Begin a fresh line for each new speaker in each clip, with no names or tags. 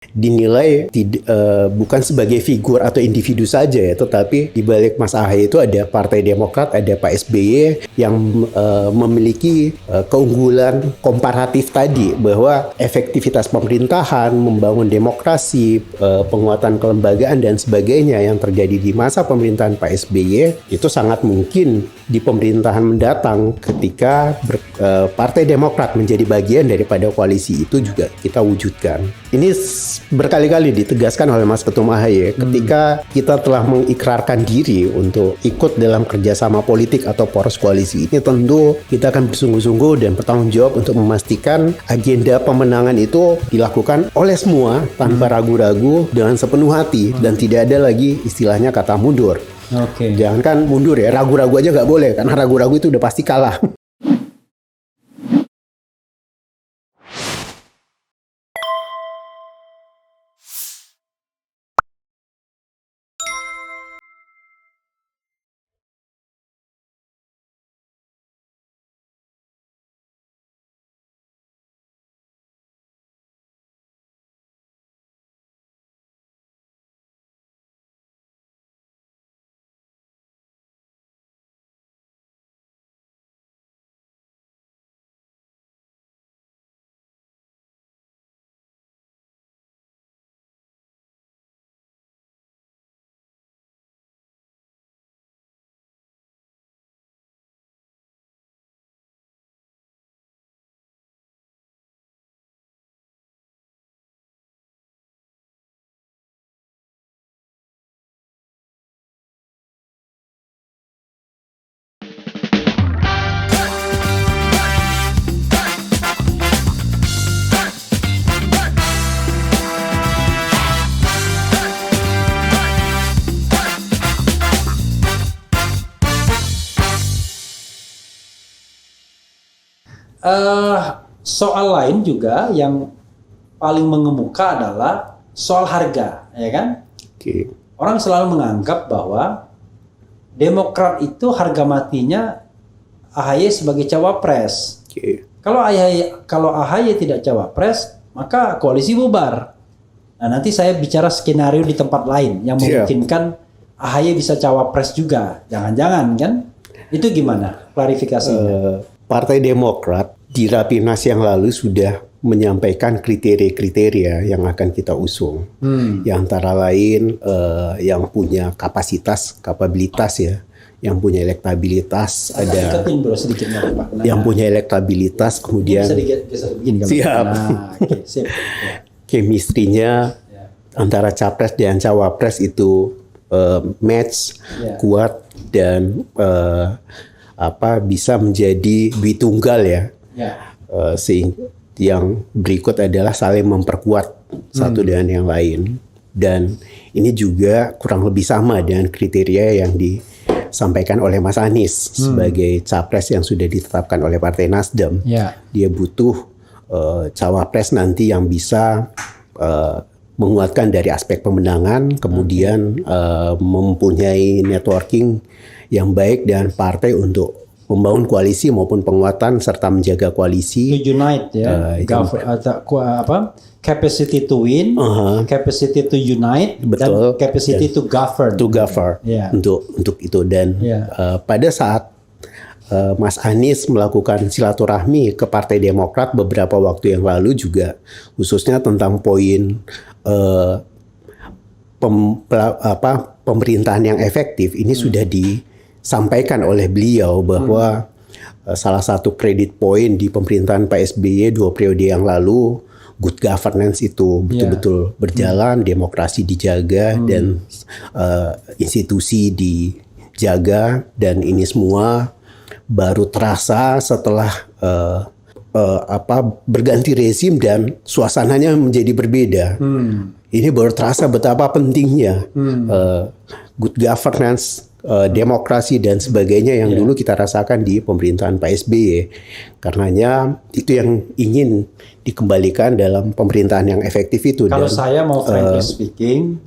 dinilai bukan sebagai figur atau individu saja ya, tetapi di balik Mas Ahaye itu ada Partai Demokrat, ada Pak SBY yang memiliki keunggulan komparatif tadi, bahwa efektivitas pemerintahan, membangun demokrasi, penguatan kelembagaan dan sebagainya yang terjadi di masa pemerintahan Pak SBY itu sangat mungkin di pemerintahan mendatang ketika Partai Demokrat menjadi bagian daripada koalisi itu juga kita wujudkan. Ini berkali-kali ditegaskan oleh Mas Ketum Ahaye ketika kita telah mengikrarkan diri untuk ikut dalam kerjasama politik atau poros koalisi ini. Tentu kita akan bersungguh-sungguh dan bertanggung jawab untuk memastikan agenda pemenangan itu dilakukan oleh semua tanpa ragu-ragu, dengan sepenuh hati, dan tidak ada lagi istilahnya kata mundur. Jangankan mundur ya, ragu-ragu aja nggak boleh, karena ragu-ragu itu udah pasti kalah.
Soal lain juga yang paling mengemuka adalah soal harga, ya kan? Orang selalu menganggap bahwa Demokrat itu harga matinya Ahaye sebagai cawapres. Kalau Ahaye tidak cawapres, maka koalisi bubar. Nah, nanti saya bicara skenario di tempat lain yang memungkinkan Ahaye bisa cawapres juga. Jangan-jangan kan? Itu gimana klarifikasinya?
Partai Demokrat di Rapimnas yang lalu sudah menyampaikan kriteria-kriteria yang akan kita usung. Yang antara lain yang punya kapabilitas ya, yang punya elektabilitas, ada yang punya elektabilitas, kemudian siap. Chemistry-nya antara capres dan cawapres itu match, kuat, dan bisa menjadi duit tunggal ya. Yang berikut adalah saling memperkuat satu dengan yang lain, dan ini juga kurang lebih sama dengan kriteria yang disampaikan oleh Mas Anies sebagai capres yang sudah ditetapkan oleh Partai Nasdem. Dia butuh cawapres nanti yang bisa menguatkan dari aspek pemenangan, kemudian mempunyai networking yang baik dengan partai untuk membangun koalisi maupun penguatan serta menjaga koalisi.
To unite ya, capacity to win, capacity to unite,
betul,
dan capacity to govern.
To govern untuk itu, dan pada saat Mas Anies melakukan silaturahmi ke Partai Demokrat beberapa waktu yang lalu juga, khususnya tentang poin pemerintahan yang efektif, ini sudah disampaikan oleh beliau bahwa salah satu kredit poin di pemerintahan Pak SBY 2 periode yang lalu, good governance itu betul-betul berjalan, demokrasi dijaga, dan institusi dijaga, dan ini semua baru terasa setelah berganti rezim dan suasananya menjadi berbeda. Ini baru terasa betapa pentingnya good governance, demokrasi dan sebagainya yang dulu kita rasakan di pemerintahan Pak SBY. Karenanya itu yang ingin dikembalikan dalam pemerintahan yang efektif itu.
Kalau saya mau frankly speaking,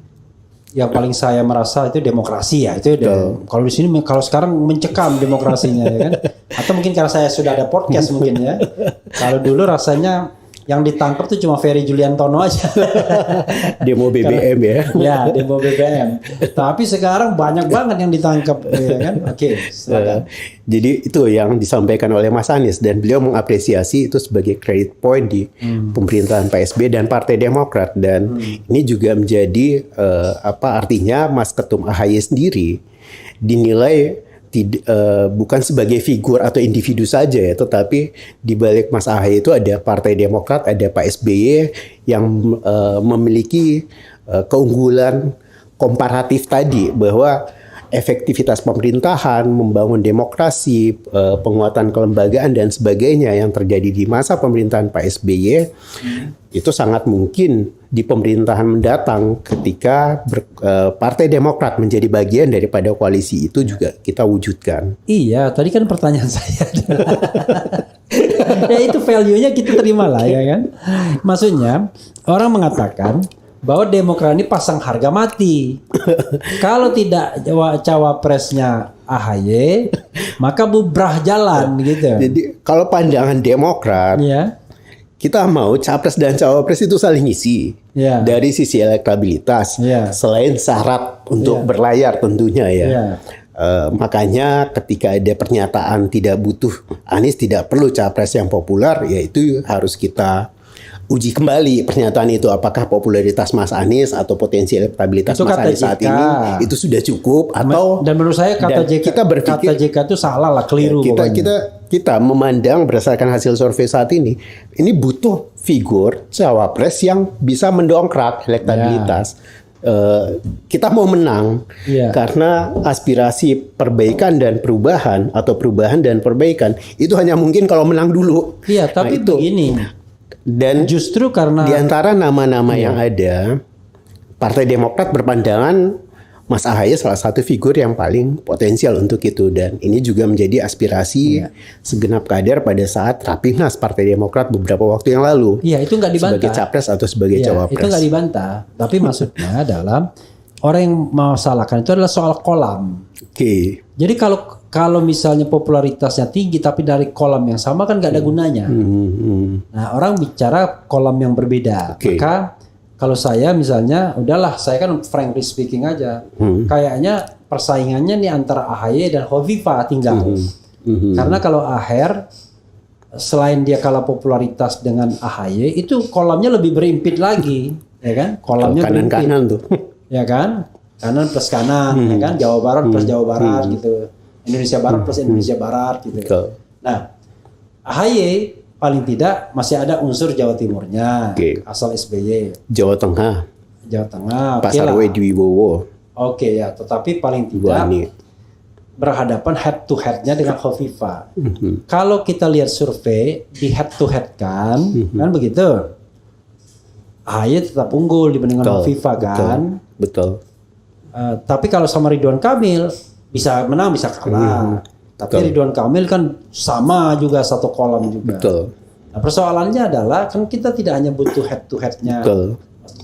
yang paling saya merasa itu demokrasi ya. Itu kalau di sini, kalau sekarang mencekam demokrasinya ya kan. Atau mungkin karena saya sudah ada podcast mungkin ya. Kalau dulu rasanya Yang ditangkap tuh cuma Ferry Juliantono aja.
Demo BBM ya.
Ya, demo BBM. Tapi sekarang banyak banget yang ditangkap, ya kan? Oke, silakan.
Jadi itu yang disampaikan oleh Mas Anies dan beliau mengapresiasi itu sebagai credit point di pemerintahan Pak SBY dan Partai Demokrat dan ini juga menjadi artinya Mas Ketum AHY sendiri dinilai bukan sebagai figur atau individu saja ya, tetapi di balik Mas AHY itu ada Partai Demokrat, ada Pak SBY yang memiliki keunggulan komparatif tadi bahwa efektivitas pemerintahan, membangun demokrasi, penguatan kelembagaan dan sebagainya yang terjadi di masa pemerintahan Pak SBY itu sangat mungkin di pemerintahan mendatang ketika Partai Demokrat menjadi bagian daripada koalisi itu juga kita wujudkan.
Iya, tadi kan pertanyaan saya. Ya itu value-nya kita terima lah ya kan. Maksudnya orang mengatakan bahwa Demokrat ini pasang harga mati. Kalau tidak cawapresnya AHY, maka bubrah jalan gitu.
Jadi kalau pandangan Demokrat,
ya,
kita mau capres dan cawapres itu saling isi dari sisi elektabilitas, selain syarat untuk berlayar tentunya ya. Makanya ketika ada pernyataan tidak butuh Anies, tidak perlu capres yang populer, ya itu harus kita uji kembali pernyataan itu, apakah popularitas Mas Anies atau potensi elektabilitas Mas Anies saat ini itu sudah cukup atau
dan menurut saya kata JK itu salah lah, keliru.
Kita memandang berdasarkan hasil survei saat ini butuh figur cawapres yang bisa mendongkrak elektabilitas. Kita mau menang karena aspirasi perbaikan dan perubahan atau perubahan dan perbaikan itu hanya mungkin kalau menang dulu.
Iya, tapi
itu
begini.
Dan
justru karena
di antara nama-nama yang ada, Partai Demokrat berpandangan Mas AHY salah satu figur yang paling potensial untuk itu dan ini juga menjadi aspirasi segenap kader pada saat Rapimnas Partai Demokrat beberapa waktu yang lalu.
Iya, itu nggak dibantah.
Sebagai capres atau sebagai cawapres.
Itu nggak dibantah. Tapi maksudnya adalah orang yang masalahkan itu adalah soal kolam. Jadi kalau misalnya popularitasnya tinggi tapi dari kolam yang sama kan nggak ada gunanya. Nah, orang bicara kolam yang berbeda. Maka kalau saya misalnya, udahlah saya kan frankly speaking aja. Kayaknya persaingannya nih antara AHY dan Hovifah tinggal. Karena kalau Aher selain dia kalah popularitas dengan AHY, itu kolamnya lebih berimpit lagi, ya kan? Kolamnya
kanan-kanan tuh.
Ya kan? Kanan plus kanan, ya kan? Jawa Barat plus Jawa Barat gitu. Indonesia Barat plus Indonesia Barat gitu. Nah, AHY paling tidak masih ada unsur Jawa Timurnya, asal SBY.
Jawa Tengah.
Pak
Sarwo Dwibowo.
Ya, tetapi paling tidak berhadapan head to head-nya dengan Hovifah. Kalau kita lihat survei di head to head kan begitu. AHY tetap unggul dibandingkan Hovifah kan. Betul. Tapi kalau sama Ridwan Kamil bisa menang bisa kalah. Tapi Ridwan Kamil kan sama juga satu kolam juga. Nah, persoalannya adalah kan kita tidak hanya butuh head to head-nya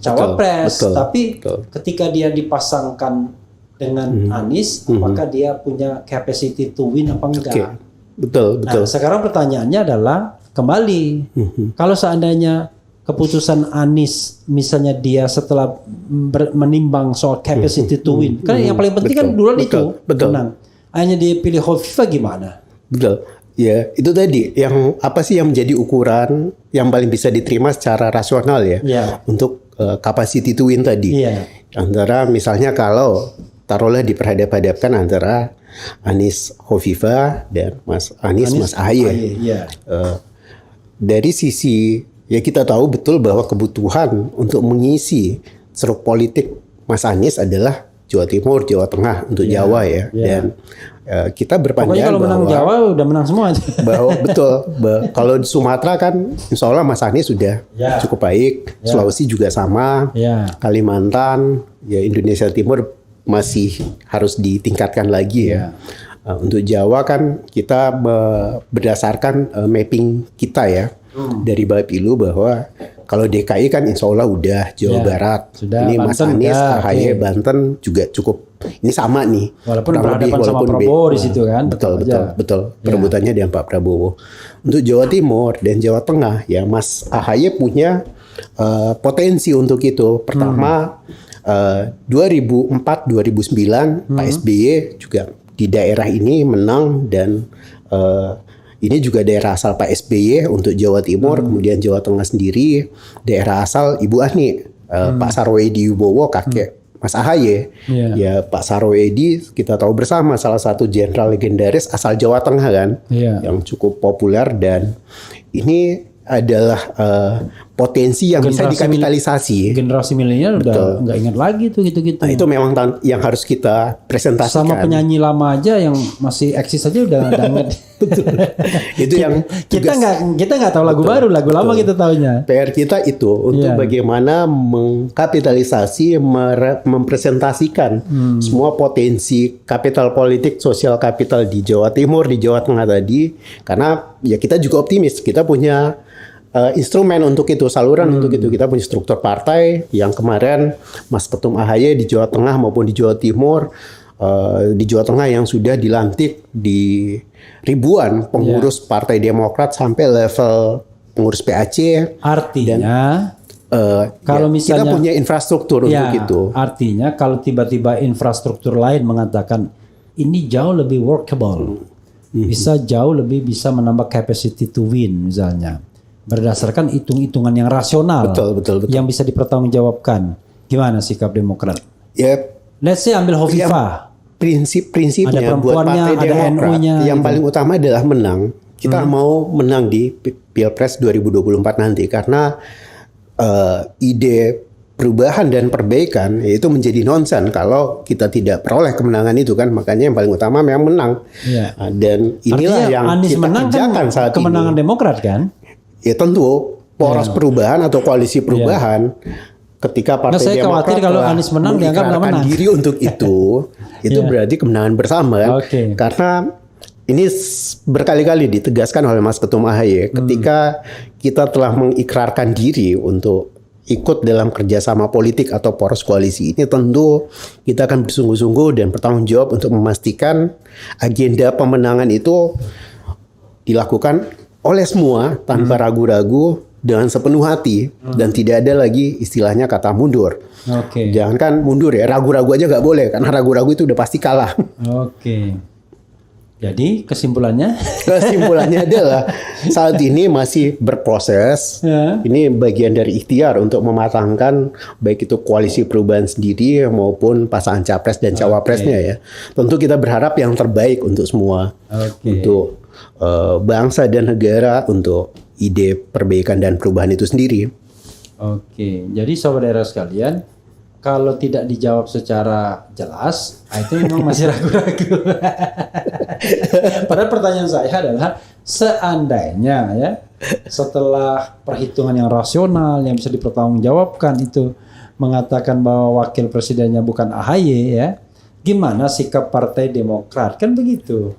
cawapres, tapi ketika dia dipasangkan dengan Anies, apakah dia punya capacity to win apa enggak? Nah, sekarang pertanyaannya adalah kembali kalau seandainya keputusan Anies misalnya dia setelah menimbang soal capacity to win, kan yang paling penting kan duluan itu menang. Hanya dia pilih Hovifah gimana?
Ya, itu tadi yang apa sih yang menjadi ukuran yang paling bisa diterima secara rasional ya untuk capacity to win tadi. Antara misalnya kalau taruhlah diperhadap-hadapkan antara Anies Hovifah dan Mas AHY. Dari sisi ya kita tahu betul bahwa kebutuhan untuk mengisi ceruk politik Mas Anies adalah Jawa Timur, Jawa Tengah untuk Jawa ya. Dan kita berpandangan
kalau menang bahwa Jawa udah menang semua.
Bahwa kalau di Sumatera kan insya Allah Mas Anies sudah cukup baik. Sulawesi juga sama. Kalimantan, ya Indonesia Timur masih harus ditingkatkan lagi ya. Untuk Jawa kan kita berdasarkan mapping kita ya dari Bapilu bahwa Kalau DKI kan insya Allah udah, Jawa
Ya,
Barat.
sudah,
Ini Mas
Banten
Anies,
udah,
AHY,
oke.
Banten juga cukup. Ini sama nih.
Walaupun
Kurang
berhadapan
lebih,
sama
walaupun
Prabowo di situ kan,
Betul,
tetap
betul,
aja.
betul.
Ya.
Perebutannya dengan Pak Prabowo. Untuk Jawa Timur dan Jawa Tengah, ya Mas AHY punya potensi untuk itu. Pertama, 2004-2009 Pak SBY juga di daerah ini menang, dan ini juga daerah asal Pak SBY untuk Jawa Timur. Kemudian Jawa Tengah sendiri daerah asal Ibu Ani, Pak Sarwoedi Wibowo, kakek Mas AHY.
Iya.
Ya, Pak Sarwoedi kita tahu bersama salah satu jenderal legendaris asal Jawa Tengah kan,
Iya.
yang cukup populer, dan ini adalah potensi yang bisa dikapitalisasi.
Generasi milenial udah nggak ingat lagi tuh gitu-gitu.
Nah, itu memang yang harus kita presentasikan.
Sama penyanyi lama aja yang masih eksis aja udah inget.
Itu yang
kita nggak tahu lagu baru, lagu lama kita taunya.
PR kita itu untuk bagaimana mengkapitalisasi, mempresentasikan semua potensi kapital politik, sosial kapital di Jawa Timur, di Jawa Tengah tadi. Karena ya kita juga optimis, kita punya instrumen untuk itu, saluran untuk itu. Kita punya struktur partai yang kemarin Mas Ketum AHY di Jawa Tengah maupun di Jawa Timur, di Jawa Tengah yang sudah dilantik di ribuan pengurus Partai Demokrat sampai level pengurus PAC.
Artinya kalau misalnya
kita punya infrastruktur untuk itu.
Artinya kalau tiba-tiba infrastruktur lain mengatakan ini jauh lebih workable, bisa jauh lebih bisa menambah capacity to win misalnya, berdasarkan hitung-hitungan yang rasional,
betul.
yang bisa dipertanggungjawabkan. Gimana sikap Demokrat?
Ya,
Let's say ambil Hovifah.
prinsipnya
Ada
buat
perempuannya,
Partai
ada
Demokrat
NU-nya,
yang
gitu.
paling utama adalah menang. Kita mau menang di Pilpres 2024 nanti, karena ide perubahan dan perbaikan itu menjadi nonsen kalau kita tidak peroleh kemenangan itu kan. Makanya yang paling utama memang menang.
Iya.
Dan inilah
Artinya
yang
Anies
kita
menang
kerjakan
kan
saat
kemenangan
ini.
Demokrat kan?
Ya tentu poros perubahan atau koalisi perubahan. Ketika Partai
saya
Demokrat
khawatir kalau
telah
Anies menang, dianggap nggak
mengikrarkan
menang.
diri untuk itu berarti kemenangan bersama kan?
Oke.
Karena ini berkali-kali ditegaskan oleh Mas Ketum AHY, ketika kita telah mengikrarkan diri untuk ikut dalam kerjasama politik atau poros koalisi ini, tentu kita akan bersungguh-sungguh dan bertanggung jawab untuk memastikan agenda pemenangan itu dilakukan oleh semua tanpa ragu-ragu, dengan sepenuh hati, dan tidak ada lagi istilahnya kata mundur.
Oke.
Jangankan mundur ya, ragu-ragu aja nggak boleh, karena ragu-ragu itu udah pasti kalah.
Oke. Jadi kesimpulannya?
Kesimpulannya adalah saat ini masih berproses.
Ya.
Ini bagian dari ikhtiar untuk mematangkan baik itu koalisi perubahan sendiri maupun pasangan capres dan cawapresnya ya. Tentu kita berharap yang terbaik untuk semua, untuk bangsa dan negara, untuk ide perbaikan dan perubahan itu sendiri.
Oke, jadi sobat daerah sekalian, kalau tidak dijawab secara jelas, itu memang masih ragu-ragu. Padahal pertanyaan saya adalah, seandainya ya, setelah perhitungan yang rasional yang bisa dipertanggungjawabkan itu mengatakan bahwa wakil presidennya bukan AHY ya, gimana sikap Partai Demokrat? Kan begitu.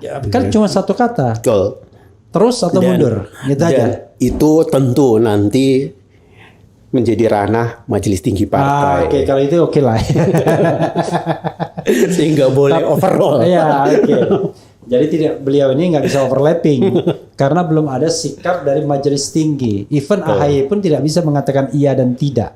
Ya, kan cuma satu kata.
Betul.
Terus atau mundur? Gitu aja.
Itu tentu nanti menjadi ranah majelis tinggi partai.
Oke, kalau itu oke lah.
Sehingga boleh overall.
Iya, oke. Jadi beliau ini nggak bisa overlapping karena belum ada sikap dari majelis tinggi. Even AHY pun tidak bisa mengatakan iya dan tidak.